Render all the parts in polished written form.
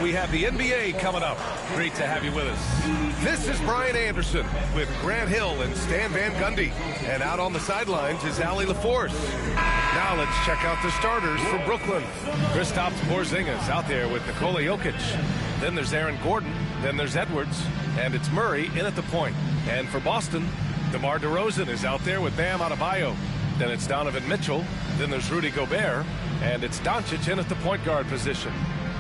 We have the NBA coming up. Great to have you with us. This is Brian Anderson with Grant Hill and Stan Van Gundy. And out on the sidelines is Allie LaForce. Now let's check out the starters for Brooklyn. Kristaps Porzingis out there with Nikola Jokic. Then there's Aaron Gordon. Then there's Edwards. And it's Murray in at the point. And for Boston, DeMar DeRozan is out there with Bam Adebayo. Then it's Donovan Mitchell. Then there's Rudy Gobert. And it's Doncic in at the point guard position.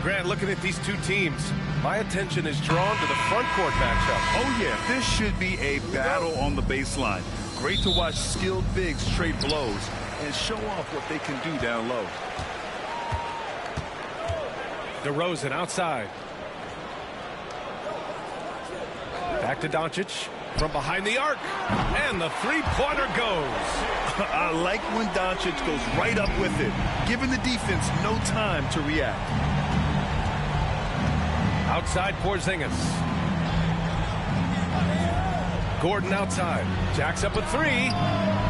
Grant, looking at these two teams, my attention is drawn to the front court matchup. Oh, yeah, this should be a battle on the baseline. Great to watch skilled bigs trade blows and show off what they can do down low. DeRozan outside. Back to Doncic from behind the arc. And the three-pointer goes. I like when Doncic goes right up with it, giving the defense no time to react. Outside Porzingis. Gordon outside. Jacks up a three.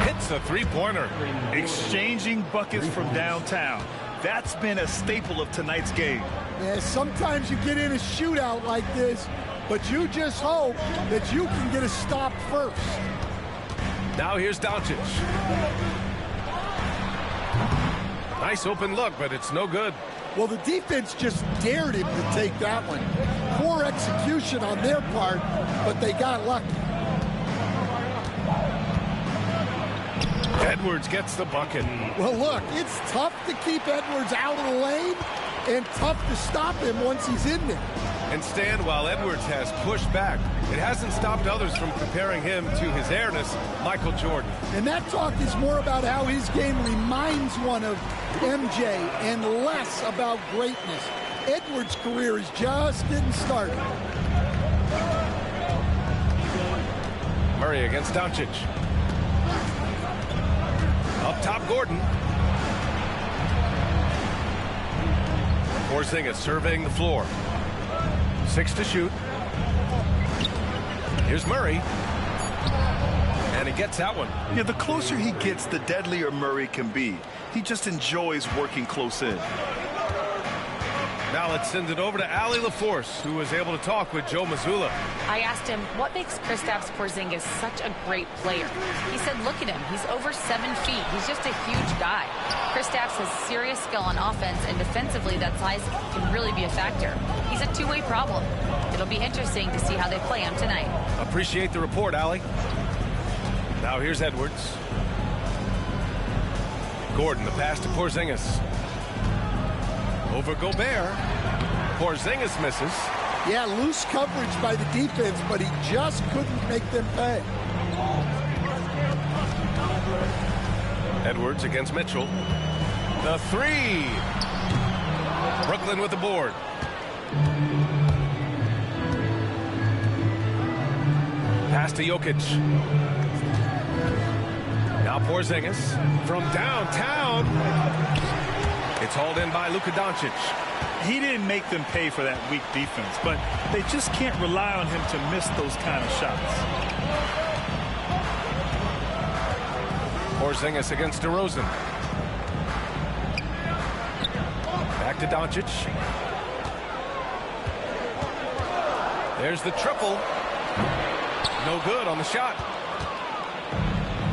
Hits the three-pointer. Exchanging buckets from downtown. That's been a staple of tonight's game. Yeah, sometimes you get in a shootout like this, but you just hope that you can get a stop first. Now here's Doncic. Nice open look, but it's no good. Well, the defense just dared him to take that one. Poor execution on their part, but they got lucky. Edwards gets the bucket. Well, look, it's tough to keep Edwards out of the lane and tough to stop him once he's in there. And Stan, while Edwards has pushed back, it hasn't stopped others from comparing him to his airness, Michael Jordan. And that talk is more about how his game reminds one of MJ and less about greatness. Edwards' career is just getting started. Murray against Doncic. Up top, Gordon. Porzingis surveying the floor. 6 to shoot. Here's Murray. And he gets that one. Yeah, the closer he gets, the deadlier Murray can be. He just enjoys working close in. Now let's send it over to Allie LaForce, who was able to talk with Joe Mazzulla. I asked him, what makes Kristaps Porzingis such a great player? He said, look at him. He's over 7 feet. He's just a huge guy. Kristaps has serious skill on offense, and defensively, that size can really be a factor. He's a two-way problem. It'll be interesting to see how they play him tonight. Appreciate the report, Allie. Now here's Edwards. Gordon, the pass to Porzingis. Over Gobert. Porzingis misses. Yeah, loose coverage by the defense, but he just couldn't make them pay. Edwards against Mitchell. The three. Brooklyn with the board. Pass to Jokic. Now Porzingis from downtown. It's hauled in by Luka Doncic. He didn't make them pay for that weak defense, but they just can't rely on him to miss those kind of shots. Porzingis against DeRozan. Back to Doncic. There's the triple. No good on the shot.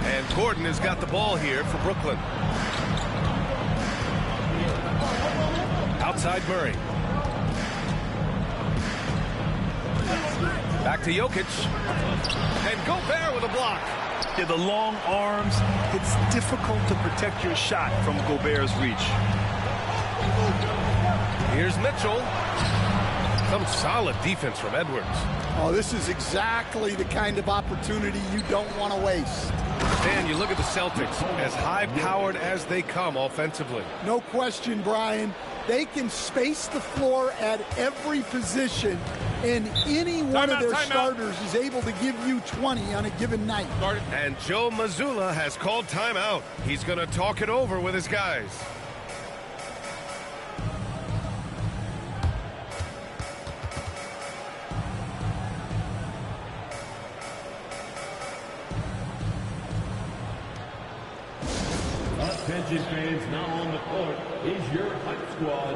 And Gordon has got the ball here for Brooklyn. Outside Murray. Back to Jokic. And Gobert with a block. Yeah, the long arms, it's difficult to protect your shot from Gobert's reach. Here's Mitchell. Some solid defense from Edwards. Oh, this is exactly the kind of opportunity you don't want to waste. Stan, you look at the Celtics, as high-powered as they come offensively. No question, Brian. They can space the floor at every position, and any one of their starters is able to give you 20 on a given night. And Joe Mazzulla has called timeout. He's going to talk it over with his guys. Attention fans, now on the court is your hype squad.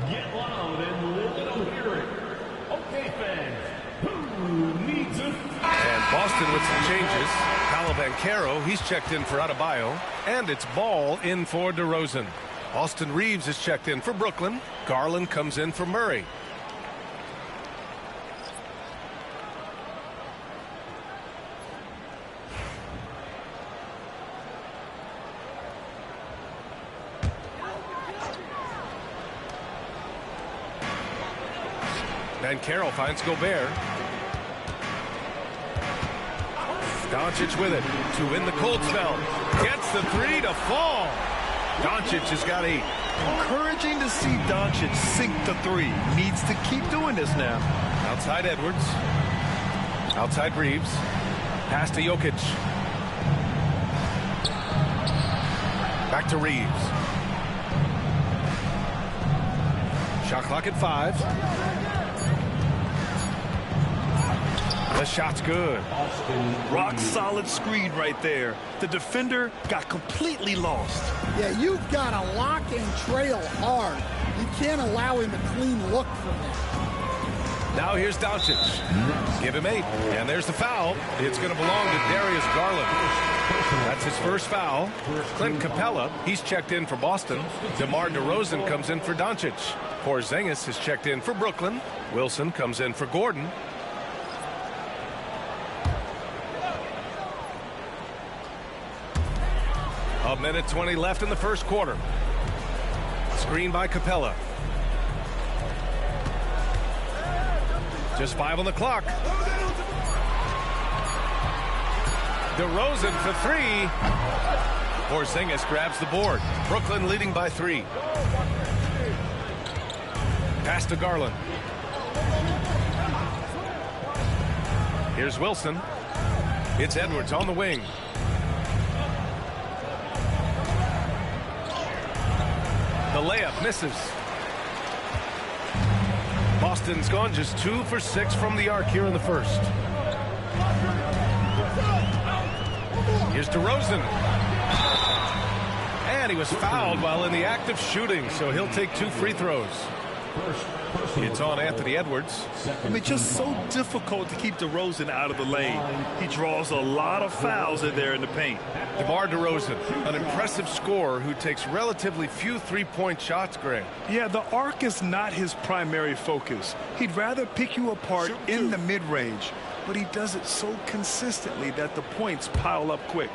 Get loud and let them hear it. Boston with some changes. Paolo, he's checked in for Adebayo. And it's Ball in for DeRozan. Austin Reeves is checked in for Brooklyn. Garland comes in for Murray. And Carroll finds Gobert. Doncic with it to win the cold spell. Gets the three to fall. Doncic has got 8. Encouraging to see Doncic sink the 3. Needs to keep doing this now. Outside Edwards. Outside Reeves. Pass to Jokic. Back to Reeves. Shot clock at 5. The shot's good. Rock solid screen right there. The defender got completely lost. Yeah, you've got to lock and trail hard. You can't allow him a clean look from that. Now here's Doncic. Give him 8. And there's the foul. It's going to belong to Darius Garland. That's his first foul. Clint Capella, he's checked in for Boston. DeMar DeRozan comes in for Doncic. Porzingis is checked in for Brooklyn. Wilson comes in for Gordon. A minute 20 left in the first quarter. Screen by Capella. Just 5 on the clock. DeRozan for 3. Porzingis grabs the board. Brooklyn leading by 3. Pass to Garland. Here's Wilson. It's Edwards on the wing. The layup misses. Boston's gone just 2 for 6 from the arc here in the first. Here's DeRozan. And he was fouled while in the act of shooting, so he'll take 2 free throws. It's on Anthony Edwards. I mean, just so difficult to keep DeRozan out of the lane. He draws a lot of fouls in there in the paint. DeMar DeRozan, an impressive scorer who takes relatively few three-point shots, Greg. Yeah, the arc is not his primary focus. He'd rather pick you apart in the mid-range, but he does it so consistently that the points pile up quick.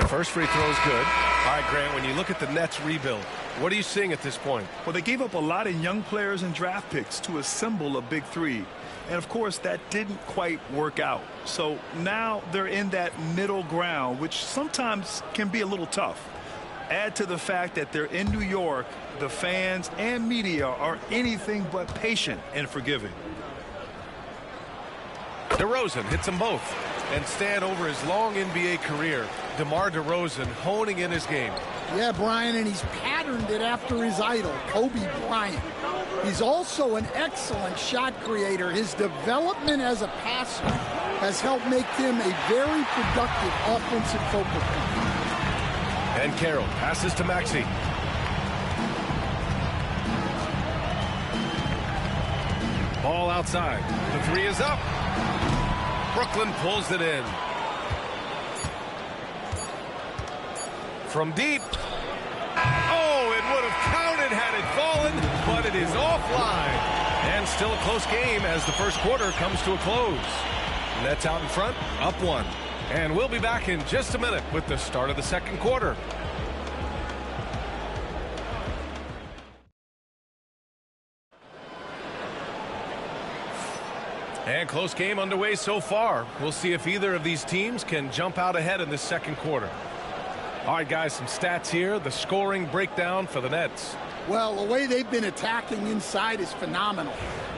First free throw is good. All right, Grant, when you look at the Nets rebuild, what are you seeing at this point? Well, they gave up a lot of young players and draft picks to assemble a big 3. And, of course, that didn't quite work out. So now they're in that middle ground, which sometimes can be a little tough. Add to the fact that they're in New York, the fans and media are anything but patient and forgiving. DeRozan hits them both. And stand over his long NBA career, DeMar DeRozan honing in his game. Yeah, Brian, and he's patterned it after his idol, Kobe Bryant. He's also an excellent shot creator. His development as a passer has helped make him a very productive offensive focal point. And Carroll passes to Maxey. Ball outside. The 3 is up. Brooklyn pulls it in. From deep. Oh, it would have counted had it fallen, but it is offline. And still a close game as the first quarter comes to a close. Nets out in front, up 1. And we'll be back in just a minute with the start of the second quarter. And close game underway so far. We'll see if either of these teams can jump out ahead in this second quarter. All right, guys, some stats here. The scoring breakdown for the Nets. Well, the way they've been attacking inside is phenomenal.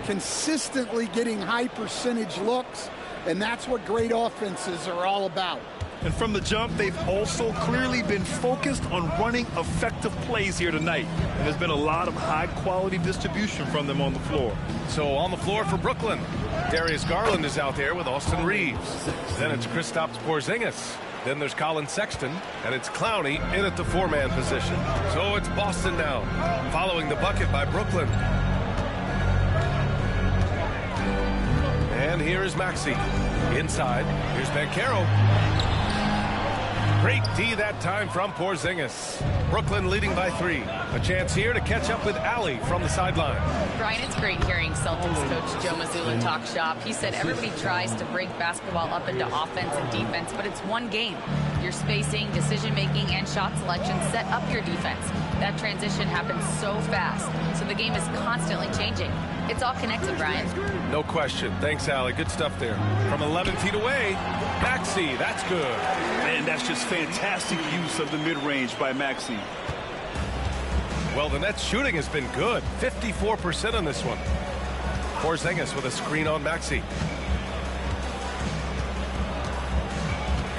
Consistently getting high percentage looks, and that's what great offenses are all about. And from the jump, they've also clearly been focused on running effective plays here tonight. And there's been a lot of high-quality distribution from them on the floor. So on the floor for Brooklyn, Darius Garland is out there with Austin Reeves. Then it's Kristaps Porzingis. Then there's Colin Sexton, and it's Clowney in at the 4-man position. So it's Boston now, following the bucket by Brooklyn. And here is Maxey. Inside. Here's Banchero. Great D that time from Porzingis. Brooklyn leading by 3. A chance here to catch up with Ali from the sideline. Brian, it's great hearing Celtics coach Joe Mazzulla talk shop. He said everybody tries to break basketball up into offense and defense, but it's one game. Your spacing, decision-making, and shot selection set up your defense. That transition happens so fast, so the game is constantly changing. It's all connected, Brian. No question. Thanks, Ali. Good stuff there. From 11 feet away, Maxey. That's good. Man, that's just fantastic use of the mid-range by Maxey. Well, the Nets shooting has been good. 54% on this one. Porzingis with a screen on Maxey.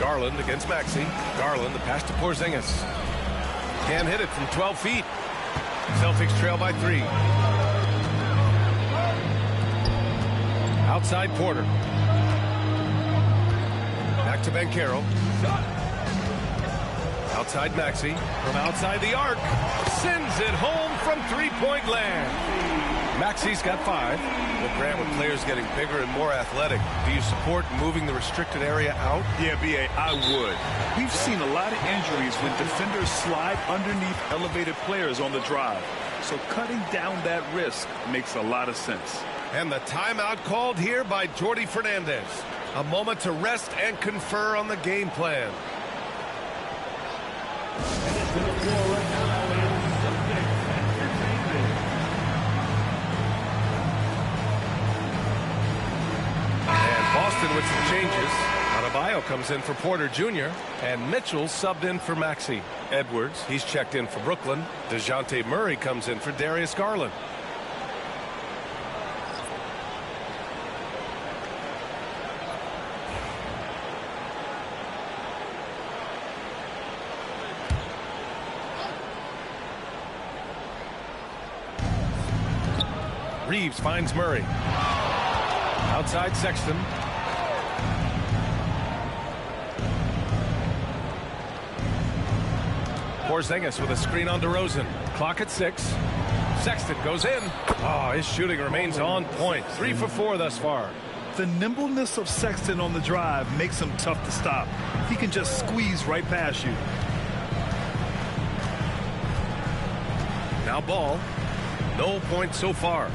Garland against Maxey. Garland, the pass to Porzingis. Can't hit it from 12 feet. Celtics trail by 3. Outside Porter. Back to Banchero. Outside Maxey. From outside the arc. Sends it home from three-point land. Maxey's got 5. Well, Grant, with players getting bigger and more athletic, do you support moving the restricted area out? Yeah, B.A., I would. We've seen a lot of injuries when defenders slide underneath elevated players on the drive. So cutting down that risk makes a lot of sense. And the timeout called here by Jordi Fernandez. A moment to rest and confer on the game plan. And Boston with some changes. Adebayo comes in for Porter Jr. and Mitchell subbed in for Maxey. Edwards, he's checked in for Brooklyn. DeJounte Murray comes in for Darius Garland. Reeves finds Murray. Outside Sexton. Porzingis with a screen on DeRozan. Clock at 6. Sexton goes in. Oh, his shooting remains on point. 3 for 4 thus far. The nimbleness of Sexton on the drive makes him tough to stop. He can just squeeze right past you. Now Ball. No points so far.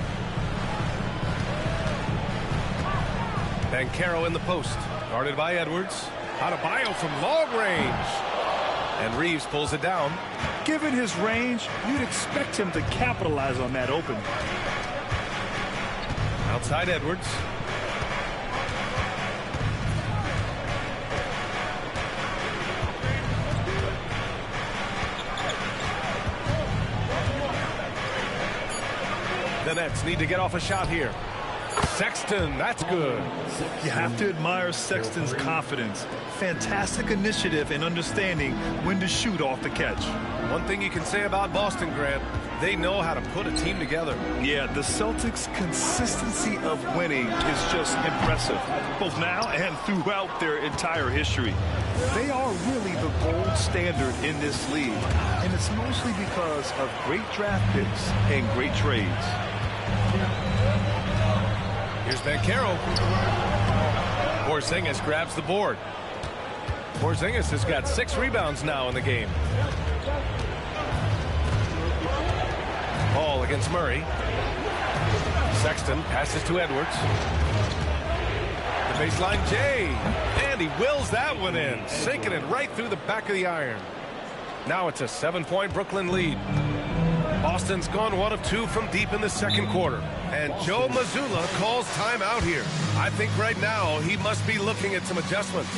Banchero in the post. Guarded by Edwards. Adebayo from long range. And Reeves pulls it down. Given his range, you'd expect him to capitalize on that open. Outside Edwards. The Nets need to get off a shot here. Sexton, that's good. You have to admire Sexton's confidence. Fantastic initiative and understanding when to shoot off the catch. One thing you can say about Boston, Grant, they know how to put a team together. Yeah, the Celtics' consistency of winning is just impressive, both now and throughout their entire history. They are really the gold standard in this league, and it's mostly because of great draft picks and great trades. Here's Banchero. Porzingis grabs the board. Porzingis has got 6 rebounds now in the game. Ball against Murray. Sexton passes to Edwards. The baseline Jay. And he wills that one in. Sinking it right through the back of the iron. Now it's a 7-point Brooklyn lead. Boston's gone 1 of 2 from deep in the second quarter. And Joe Mazzulla calls timeout here. I think right now he must be looking at some adjustments.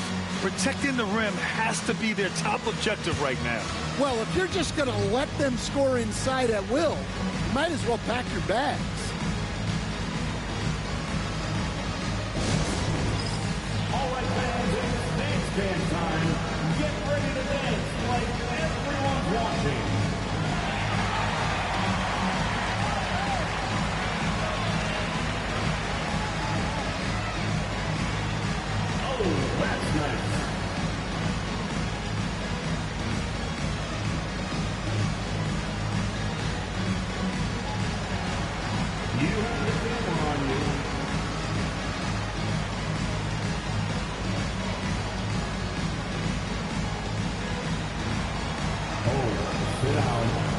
Protecting the rim has to be their top objective right now. Well, if you're just going to let them score inside at will, you might as well pack your bags. All right, fans, it's dance band time. Get ready to dance like everyone's watching. Oh, that's nice. You have the camera on you. sit down.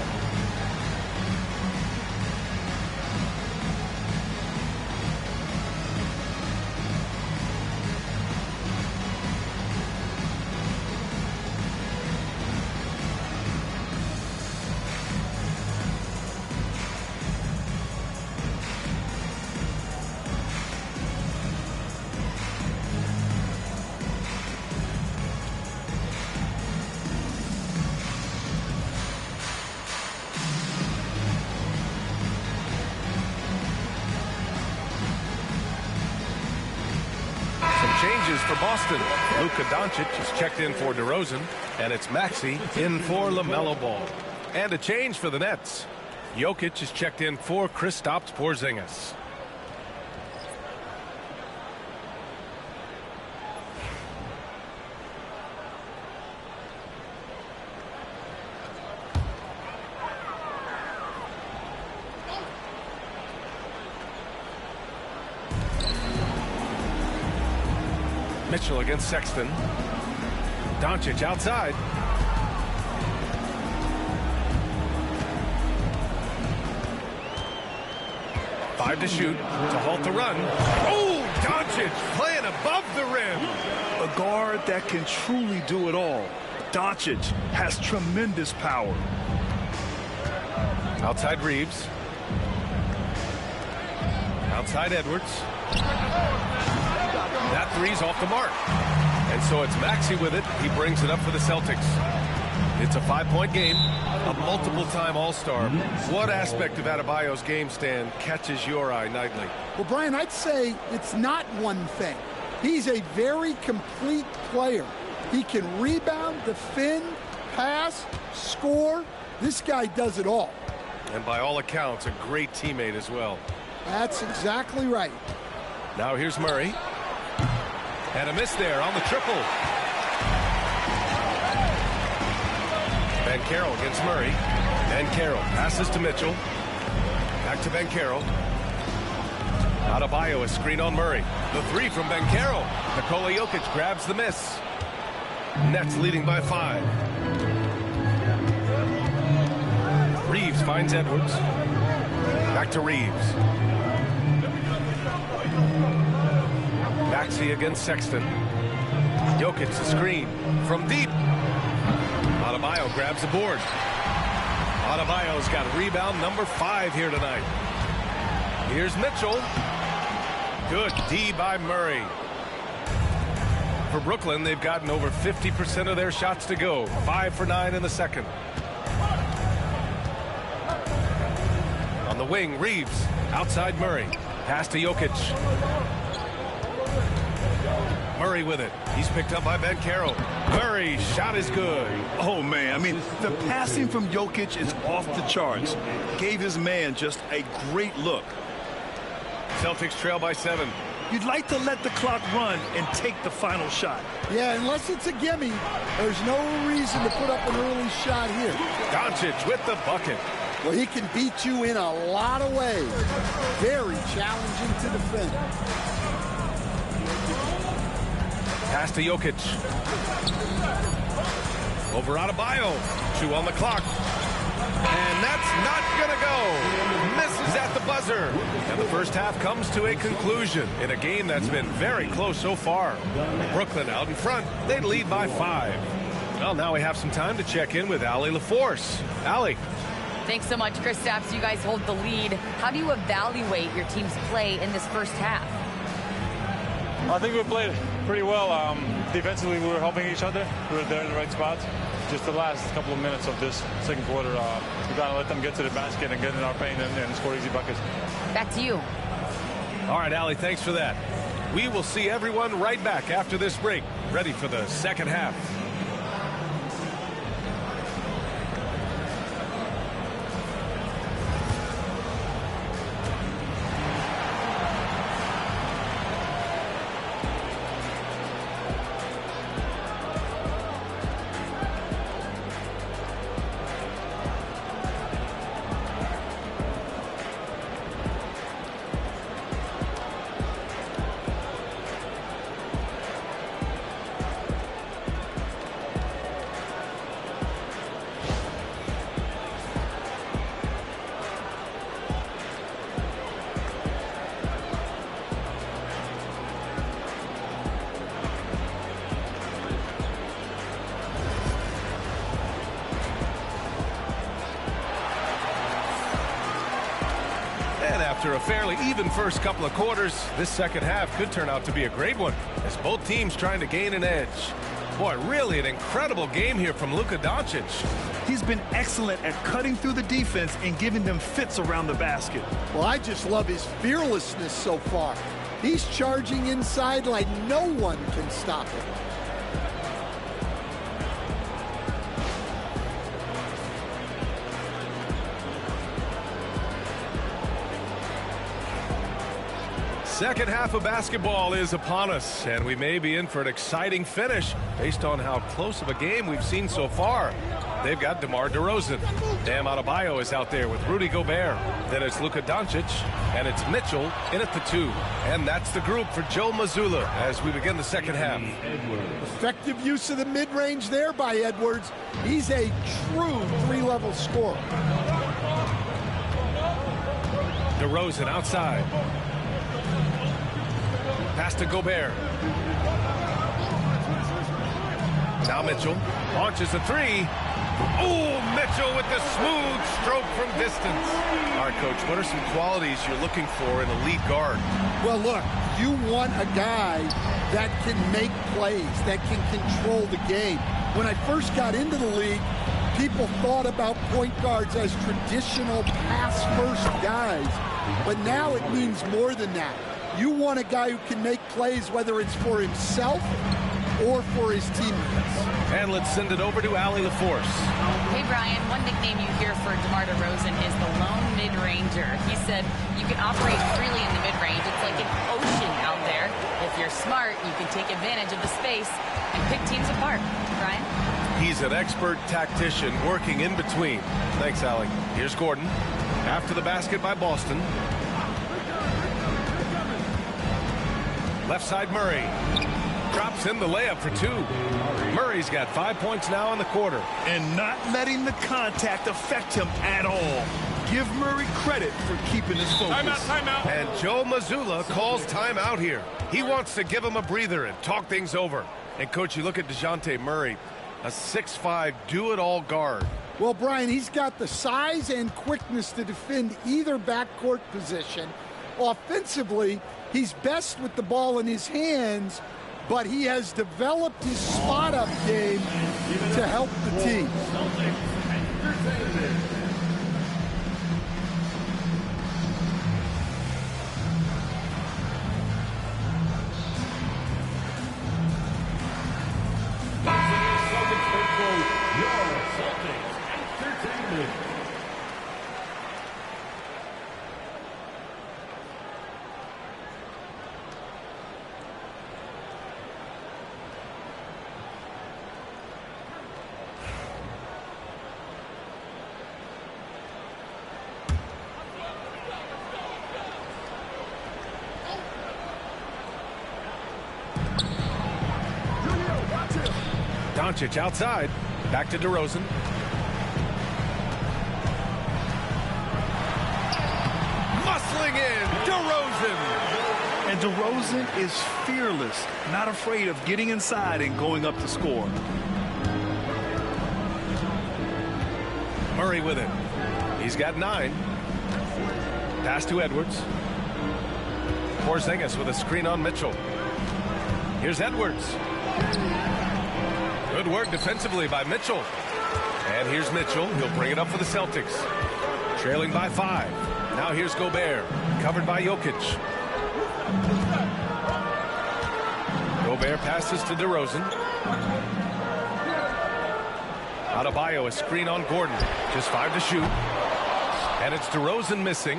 Changes for Boston. Wk2 is checked in for DeRozan, and it's Maxey in for LaMelo Ball. And a change for the Nets. Jokic is checked in for Kristaps Porzingis. Mitchell against Sexton. Doncic outside. Five to shoot to halt the run. Oh, Doncic playing above the rim. A guard that can truly do it all. Doncic has tremendous power. Outside Reeves. Outside Edwards. That three's off the mark. And so it's Maxey with it. He brings it up for the Celtics. It's a 5-point game. A multiple-time All-Star. What aspect of Adebayo's game, Stan, catches your eye nightly? Well, Brian, I'd say it's not one thing. He's a very complete player. He can rebound, defend, pass, score. This guy does it all. And by all accounts, a great teammate as well. That's exactly right. Now here's Murray. And a miss there on the triple. Banchero against Murray. Banchero passes to Mitchell. Back to Banchero. Adebayo, a screen on Murray. The three from Banchero. Nikola Jokic grabs the miss. Nets leading by 5. Reeves finds Edwards. Back to Reeves. Maxey against Sexton. Jokic the screen from deep. Adebayo grabs the board. Adebayo's got rebound number 5 here tonight. Here's Mitchell. Good D by Murray. For Brooklyn, they've gotten over 50% of their shots to go. 5 for 9 in the second. On the wing, Reeves. Outside Murray. Pass to Jokic. Murray with it. He's picked up by Banchero. Murray's shot is good. Oh, man. I mean, the passing from Jokic is off the charts. Gave his man just a great look. Celtics trail by 7. You'd like to let the clock run and take the final shot. Yeah, unless it's a gimme, there's no reason to put up an early shot here. Doncic with the bucket. Well, he can beat you in a lot of ways. Very challenging to defend. Pass to Jokic. Over Adebayo. 2 on the clock. And that's not going to go. Misses at the buzzer. And the first half comes to a conclusion in a game that's been very close so far. Brooklyn out in front. They lead by 5. Well, now we have some time to check in with Allie LaForce. Allie. Thanks so much, Kristaps. You guys hold the lead. How do you evaluate your team's play in this first half? I think we played pretty well. Defensively, we were helping each other. We were there in the right spots. Just the last couple of minutes of this second quarter, we got to let them get to the basket and get in our paint and score easy buckets. Back to you. All right, Allie, thanks for that. We will see everyone right back after this break, ready for the second half. after a fairly even first couple of quarters. This second half could turn out to be a great one as both teams trying to gain an edge. Boy, really an incredible game here from Luka Doncic. He's been excellent at cutting through the defense and giving them fits around the basket. Well, I just love his fearlessness so far. He's charging inside like no one can stop him. Second half of basketball is upon us, and we may be in for an exciting finish based on how close of a game we've seen so far. They've got DeMar DeRozan. Bam Adebayo is out there with Rudy Gobert. Then it's Luka Doncic, and it's Mitchell in at the 2. And that's the group for Joe Mazzulla as we begin the second half. Effective use of the mid-range there by Edwards. He's a true three-level scorer. DeRozan outside. Pass to Gobert. Now Mitchell launches a 3. Oh, Mitchell with the smooth stroke from distance. All right, Coach, what are some qualities you're looking for in a lead guard? Well, look, you want a guy that can make plays, that can control the game. When I first got into the league, people thought about point guards as traditional pass-first guys. But now it means more than that. You want a guy who can make plays, whether it's for himself or for his teammates. And let's send it over to Allie LaForce. Hey, Brian, one nickname you hear for DeMar DeRozan is the lone mid-ranger. He said you can operate freely in the mid-range. It's like an ocean out there. If you're smart, you can take advantage of the space and pick teams apart. Brian? He's an expert tactician working in between. Thanks, Allie. Here's Gordon. After the basket by Boston. Left side Murray. Drops in the layup for 2. Murray's got 5 points now in the quarter. And not letting the contact affect him at all. Give Murray credit for keeping his focus. Timeout. And Joe Mazzulla calls timeout here. He wants to give him a breather and talk things over. And, Coach, you look at DeJounte Murray, a 6'5", do-it-all guard. Well, Brian, he's got the size and quickness to defend either backcourt position. Offensively, he's best with the ball in his hands, but he has developed his spot-up game to help the team. Doncic outside. Back to DeRozan. Muscling in. DeRozan. And DeRozan is fearless, not afraid of getting inside and going up to score. Murray with it. He's got 9. Pass to Edwards. Porzingis with a screen on Mitchell. Here's Edwards. Good work defensively by Mitchell. And here's Mitchell. He'll bring it up for the Celtics. Trailing by 5. Now here's Gobert. Covered by Jokic. Gobert passes to DeRozan. Adebayo, a screen on Gordon. Just 5 to shoot. And it's DeRozan missing.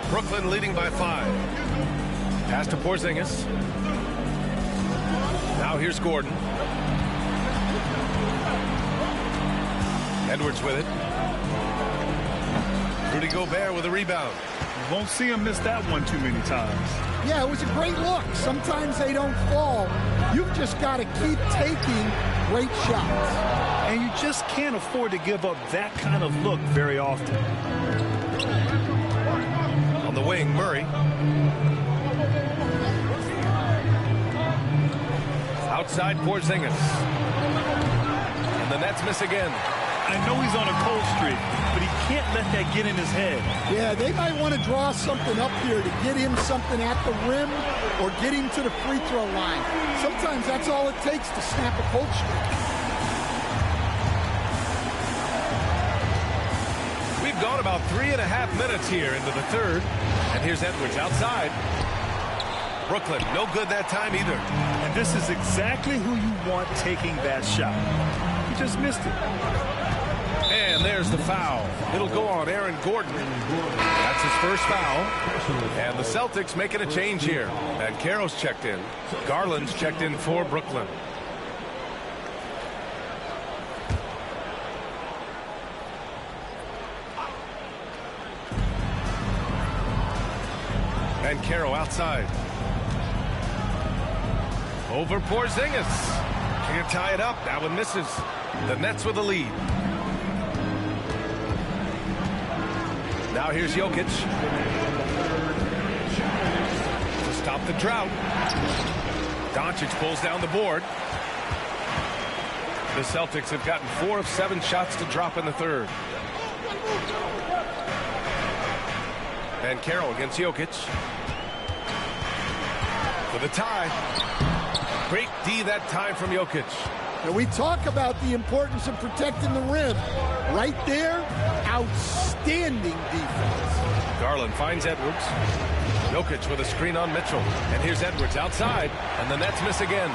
Brooklyn leading by 5. Pass to Porzingis. Now here's Gordon. Edwards with it. Rudy Gobert with a rebound. You won't see him miss that one too many times. Yeah, it was a great look. Sometimes they don't fall. You've just got to keep taking great shots. And you just can't afford to give up that kind of look very often. On the wing, Murray. Outside Porzingis. And the Nets miss again. I know he's on a cold streak, but he can't let that get in his head. Yeah, they might want to draw something up here to get him something at the rim or get him to the free throw line. Sometimes that's all it takes to snap a cold streak. We've gone about 3.5 minutes here into the third. And here's Edwards outside. Brooklyn, no good that time either. And this is exactly who you want taking that shot. He just missed it. And there's the foul. It'll go on Aaron Gordon. That's his first foul. And the Celtics making a change here. And Banchero's checked in. Garland's checked in for Brooklyn. Banchero outside. Over Porzingis. Can't tie it up. That one misses. The Nets with the lead. Now here's Jokic. To stop the drought. Doncic pulls down the board. The Celtics have gotten 4 of 7 shots to drop in the third. Banchero against Jokic. For the tie. Great D that time from Jokic. And we talk about the importance of protecting the rim. Right there, outstanding defense. Garland finds Edwards. Jokic with a screen on Mitchell. And here's Edwards outside. And the Nets miss again.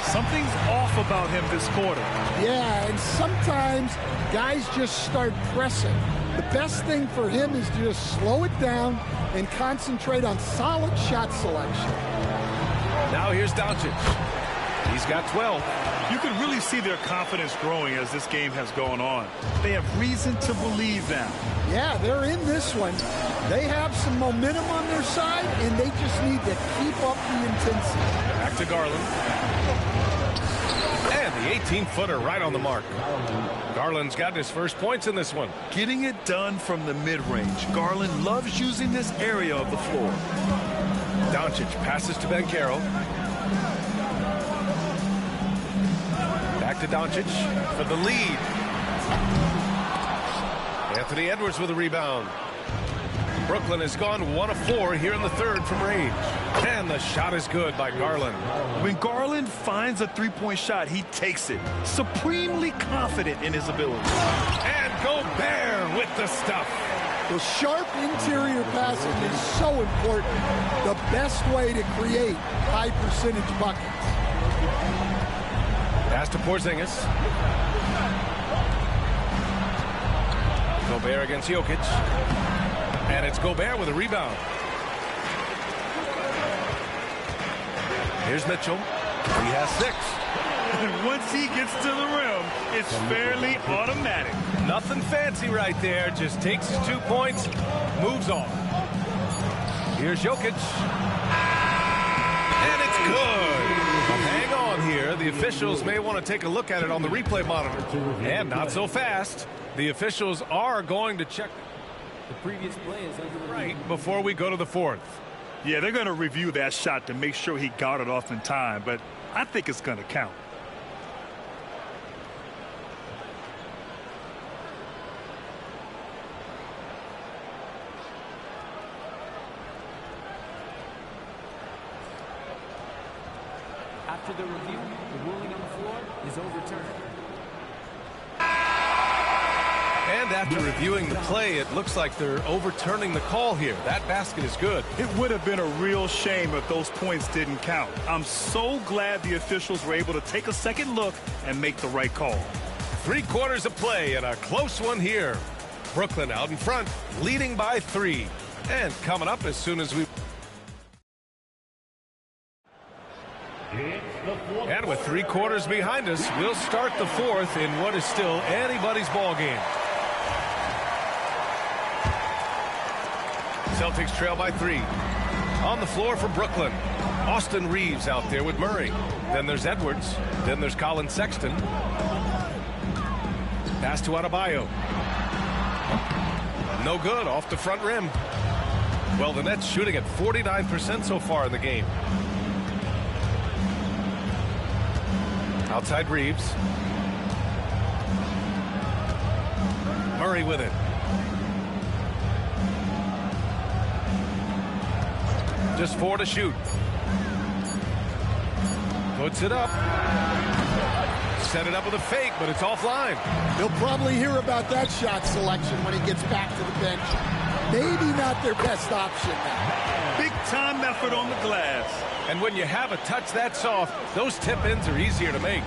Something's off about him this quarter. Yeah, and sometimes guys just start pressing. The best thing for him is to just slow it down and concentrate on solid shot selection. Now here's Doncic. He's got 12. You can really see their confidence growing as this game has gone on. They have reason to believe now. Yeah, they're in this one. They have some momentum on their side, and they just need to keep up the intensity. Back to Garland. And the 18-footer right on the mark. Garland's got his first points in this one. Getting it done from the mid-range. Garland loves using this area of the floor. Doncic passes to Banchero. Back to Doncic for the lead. Anthony Edwards with a rebound. Brooklyn has gone 1 of 4 here in the third from range. And the shot is good by Garland. When Garland finds a three-point shot, he takes it. Supremely confident in his ability. And Gobert with the stuff. The sharp interior passing is so important. The best way to create high-percentage buckets. Pass to Porzingis. Gobert against Jokic. And it's Gobert with a rebound. Here's Mitchell. He has 6. And once he gets to the rim, it's fairly automatic. Nothing fancy right there. Just takes his 2 points, moves on. Here's Jokic. And it's good. Hang on here. The officials may want to take a look at it on the replay monitor. And not so fast. The officials are going to check the previous play is under right before we go to the fourth. Yeah, they're going to review that shot to make sure he got it off in time, but I think it's going to count. After the review, the ruling on the floor is overturned. And after reviewing the play, it looks like they're overturning the call here. That basket is good. It would have been a real shame if those points didn't count. I'm so glad the officials were able to take a second look and make the right call. 3 quarters of play and a close one here. Brooklyn out in front, leading by 3. And coming up as soon as we... And with 3 quarters behind us, we'll start the fourth in what is still anybody's ball game. Celtics trail by 3. On the floor for Brooklyn. Austin Reeves out there with Murray. Then there's Edwards. Then there's Colin Sexton. Pass to Adebayo. No good, off the front rim. Well, the Nets shooting at 49% so far in the game. Outside Reeves. Murray with it. Just 4 to shoot. Puts it up. Set it up with a fake, but it's offline. He'll probably hear about that shot selection when he gets back to the bench. Maybe not their best option now. Big time effort on the glass. And when you have a touch that soft, those tip-ins are easier to make.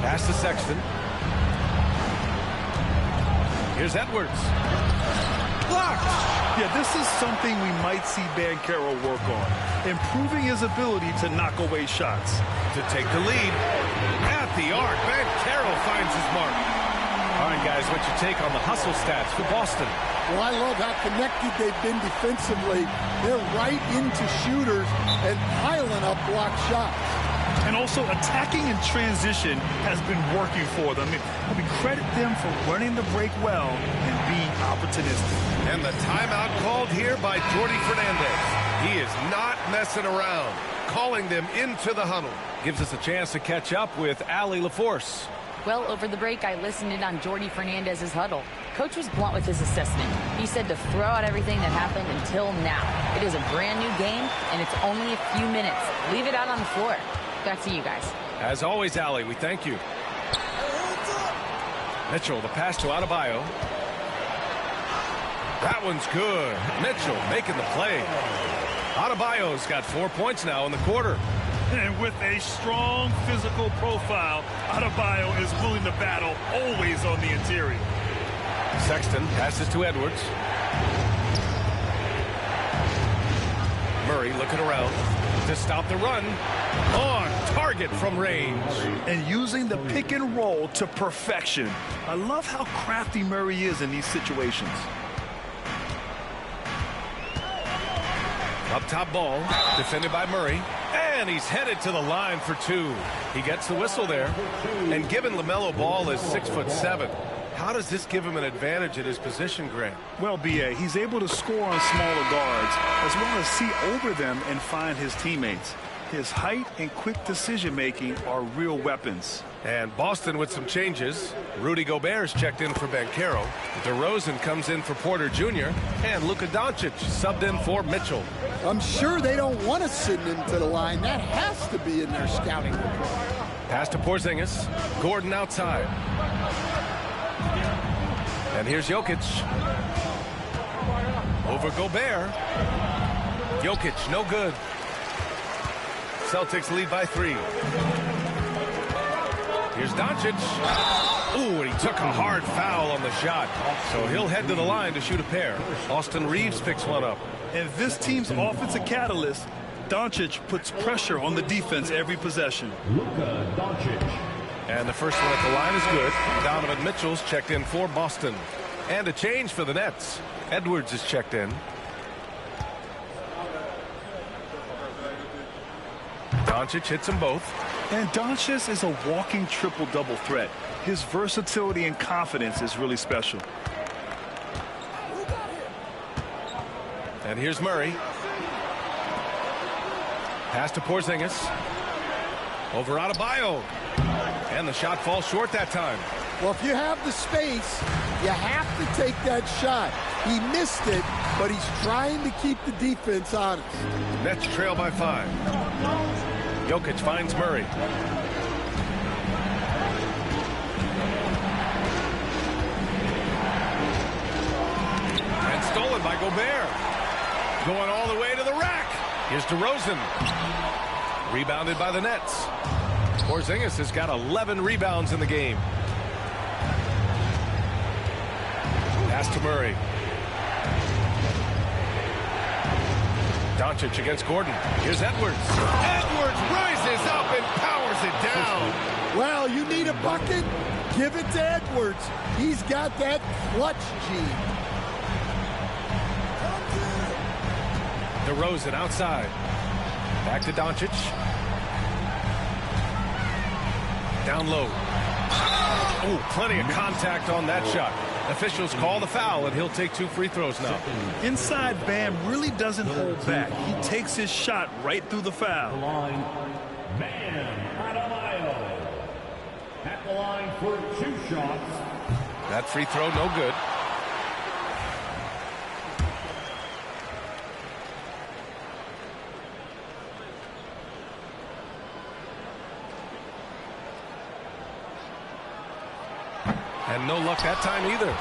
Pass to Sexton. Here's Edwards. Blocked! Yeah, this is something we might see Banchero work on. Improving his ability to knock away shots. To take the lead. At the arc, Banchero finds his mark. All right, guys, what's your take on the hustle stats for Boston? Well, I love how connected they've been defensively. They're right into shooters and piling up block shots. And also attacking in transition has been working for them. I mean, credit them for running the break well and being opportunistic. And the timeout called here by Jordi Fernandez. He is not messing around, calling them into the huddle. Gives us a chance to catch up with Allie LaForce. Well, over the break, I listened in on Jordi Fernandez's huddle. Coach was blunt with his assessment. He said to throw out everything that happened until now. It is a brand new game, and it's only a few minutes. Leave it out on the floor. Back to you guys. As always, Allie, we thank you. Mitchell, the pass to Adebayo. That one's good. Mitchell making the play. Adebayo's got 4 points now in the quarter. And with a strong physical profile, Adebayo is willing to battle, always on the interior. Sexton passes to Edwards. Murray looking around to stop the run. On target from range. And using the pick and roll to perfection. I love how crafty Murray is in these situations. Up top ball, defended by Murray. And he's headed to the line for 2. He gets the whistle there. And given LaMelo Ball is 6'7", how does this give him an advantage at his position, Grant? Well, B.A., he's able to score on smaller guards, as well as see over them and find his teammates. His height and quick decision-making are real weapons. And Boston with some changes. Rudy Gobert's checked in for Banchero. DeRozan comes in for Porter Jr. And Luka Doncic subbed in for Mitchell. I'm sure they don't want to send him to the line. That has to be in their scouting report. Pass to Porzingis. Gordon outside. And here's Jokic. Over Gobert. Jokic, no good. Celtics lead by 3. Here's Doncic. Ooh, and he took a hard foul on the shot. So he'll head to the line to shoot a pair. Austin Reeves picks one up. And this team's offensive catalyst, Doncic puts pressure on the defense every possession. Luka Doncic. And the first one at the line is good. Donovan Mitchell's checked in for Boston. And a change for the Nets. Edwards is checked in. Doncic hits them both. And Doncic is a walking triple-double threat. His versatility and confidence is really special. And here's Murray. Pass to Porzingis. Over Adebayo. And the shot falls short that time. Well, if you have the space, you have to take that shot. He missed it, but he's trying to keep the defense honest. Nets trail by 5. Jokic finds Murray. And stolen by Gobert. Going all the way to the rack. Here's DeRozan. Rebounded by the Nets. Porzingis has got 11 rebounds in the game. Pass to Murray. Doncic against Gordon. Here's Edwards. Edwards rises up and powers it down. Well, you need a bucket? Give it to Edwards. He's got that clutch gene. DeRozan outside. Back to Doncic. Down low. Oh, plenty of contact on that shot. Officials call the foul, and he'll take 2 free throws now. Inside Bam really doesn't hold back. He takes his shot right through the foul. Line, Bam Adebayo. At the line for 2 shots. That free throw, no good. And no luck that time either.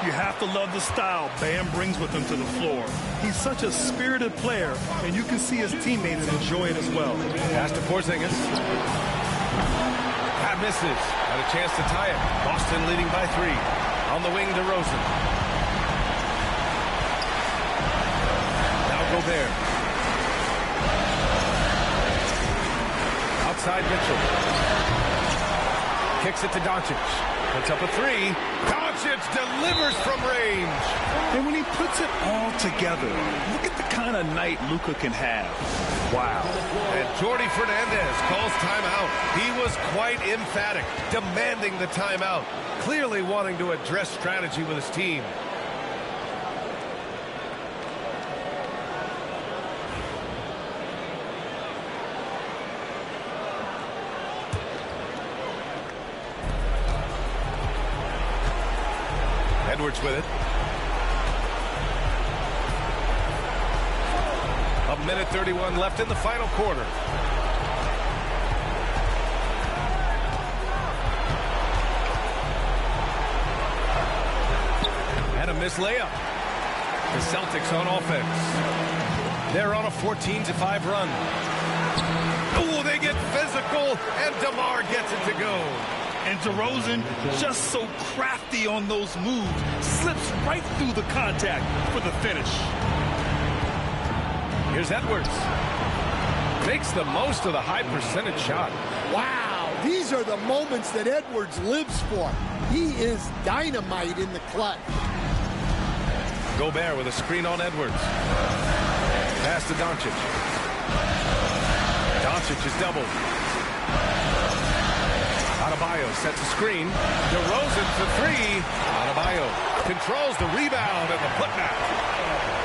You have to love the style Bam brings with him to the floor. He's such a spirited player, and you can see his teammates enjoy it as well. Pass to Porzingis. That misses. Had a chance to tie it. Boston leading by 3. On the wing, DeRozan. Now Gobert. Outside Mitchell. Kicks it to Doncic. Puts up a 3. Doncic delivers from range. And when he puts it all together, look at the kind of night Luka can have. Wow. And Jordi Fernandez calls timeout. He was quite emphatic, demanding the timeout, clearly wanting to address strategy with his team. Edwards with it. A minute 31 left in the final quarter. And a missed layup. The Celtics on offense. They're on a 14-5 run. Oh, they get physical, and DeMar gets it to go. And DeRozan, just so crafty on those moves, slips right through the contact for the finish. Here's Edwards. Makes the most of the high percentage shot. Wow, these are the moments that Edwards lives for. He is dynamite in the clutch. Gobert with a screen on Edwards. Pass to Doncic. Doncic is doubled. Adebayo sets a screen. DeRozan for 3. Adebayo controls the rebound and the putback.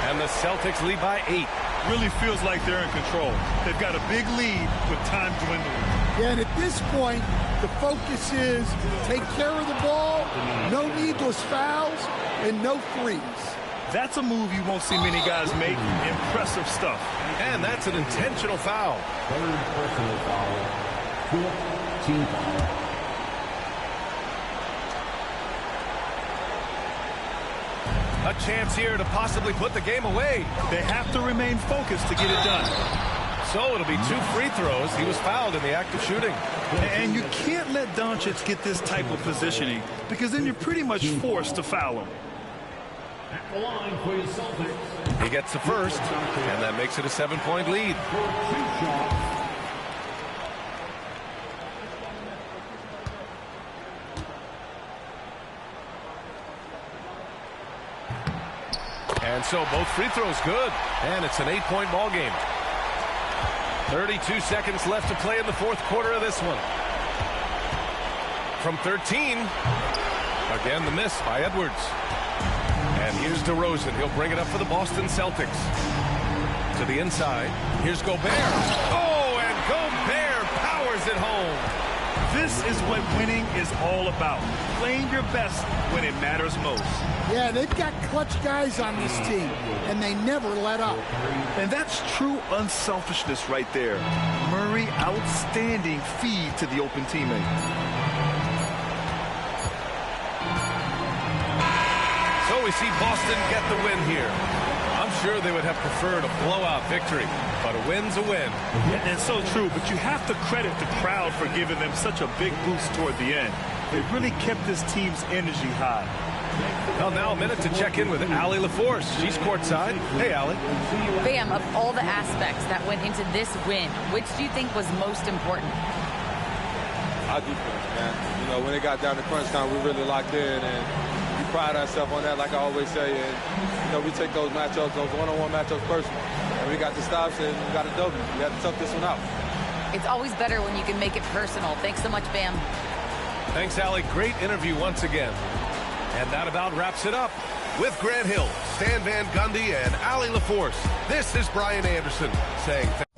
And the Celtics lead by 8. Really feels like they're in control. They've got a big lead with time dwindling. And at this point, the focus is take care of the ball, no needless fouls, and no threes. That's a move you won't see many guys make. Impressive stuff. And that's an intentional foul. Third personal foul. 5th team foul. A chance here to possibly put the game away. They have to remain focused to get it done. So it'll be 2 free throws. He was fouled in the act of shooting. And you can't let Doncic get this type of positioning because then you're pretty much forced to foul him. At the line for the Celtics. He gets the first, and that makes it a 7-point lead. For 2 shots. And so both free throws good. And it's an 8-point ball game. 32 seconds left to play in the 4th quarter of this one. From 13. Again, the miss by Edwards. And here's DeRozan. He'll bring it up for the Boston Celtics. To the inside. Here's Gobert. Oh, and Gobert powers it home. This is what winning is all about. Playing your best when it matters most. Yeah, they've got clutch guys on this team, and they never let up. And that's true unselfishness right there. Murray, outstanding feed to the open teammate. So we see Boston get the win here. I'm sure they would have preferred a blowout victory, but a win's a win. And so true, but you have to credit the crowd for giving them such a big boost toward the end. They really kept this team's energy high. Well, now a minute to check in with Allie LaForce. She's courtside. Hey, Allie. Bam, of all the aspects that went into this win, which do you think was most important? Our defense, man. You know, when it got down to crunch time, we really locked in, and we pride ourselves on that, like I always say. And, you know, we take those matchups, those one-on-one matchups personal. And we got the stops, and we got a W. We had to tough this one out. It's always better when you can make it personal. Thanks so much, Bam. Thanks, Allie. Great interview once again. And that about wraps it up. With Grant Hill, Stan Van Gundy, and Allie LaForce, this is Brian Anderson saying thank you.